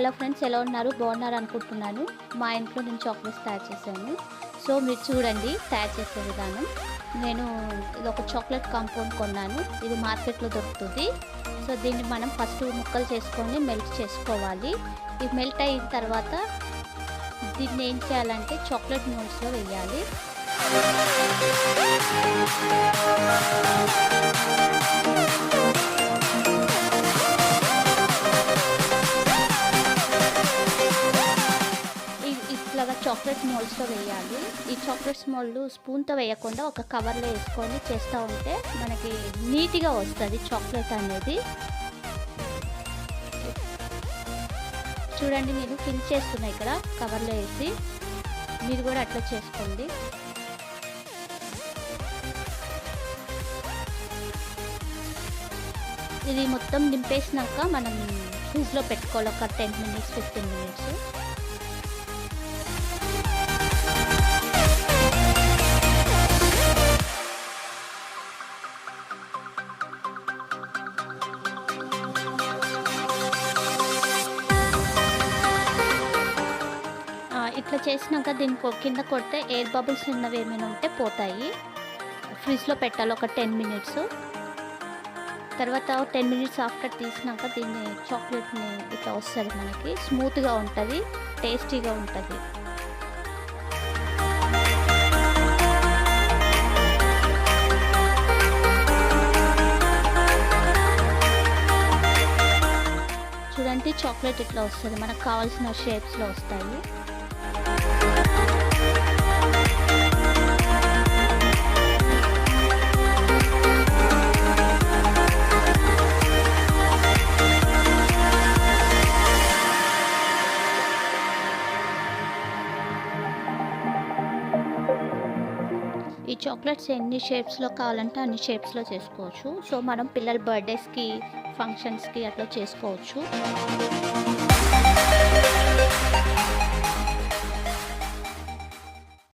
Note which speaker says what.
Speaker 1: Hello friends, ఎలా ఉన్నారు? బాగున్నారు అనుకుంటున్నాను. మా ఇంట్లో నేను చాక్లెట్స్ తయారు చేశాను. సో మీరు చూడండి తయారు చేసే విధానం. నేను ఇది ఒక చాక్లెట్ కాంపౌండ్ కొన్నాను. ఇది మార్కెట్లో దొరుకుతుంది. సో దీన్ని మనం ఫస్ట్ ముక్కలు చేసుకొని మెల్ట్ చేసుకోవాలి. ఇది మెల్ట్ అయిన తర్వాత దీన్ని ఏం చేయాలంటే చాక్లెట్ మోల్డ్స్లో వేయాలి. ఇట్లాగా చాక్లెట్ మోల్డ్స్లో వేయాలి. ఈ చాక్లెట్స్ మోల్డ్ స్పూన్తో వేయకుండా ఒక కవర్లో వేసుకొని చేస్తూ ఉంటే మనకి నీట్గా వస్తుంది చాక్లెట్ అనేది. చూడండి, నేను ఫిల్ చేస్తున్నా ఇక్కడ కవర్లో వేసి. మీరు కూడా అట్లా చేసుకోండి. ఇది మొత్తం నింపేసినాక మనం ఫ్రిడ్జ్లో పెట్టుకోవాలి ఒక 10 మినిట్స్ 15 మినిట్స్. ఇట్లా చేసినాక దీనికి కింద కొడితే ఎయిర్ బబుల్స్ ఉన్నవి ఏమైనా ఉంటే పోతాయి. ఫ్రిడ్జ్లో పెట్టాలి ఒక 10 మినిట్స్. తర్వాత 10 మినిట్స్ ఆఫ్టర్ తీసినాక దీన్ని చాక్లెట్ని ఇట్లా వస్తుంది, మనకి స్మూత్గా ఉంటుంది, టేస్టీగా ఉంటుంది. చూడండి, చాక్లెట్ ఇట్లా వస్తుంది, మనకు కావాల్సిన షేప్స్లో వస్తాయి. ఈ చాక్లెట్స్ ఎన్ని షేప్స్లో కావాలంటే అన్ని షేప్స్లో చేసుకోవచ్చు. సో మనం పిల్లల బర్త్డేస్కి, ఫంక్షన్స్కి అట్లా చేసుకోవచ్చు.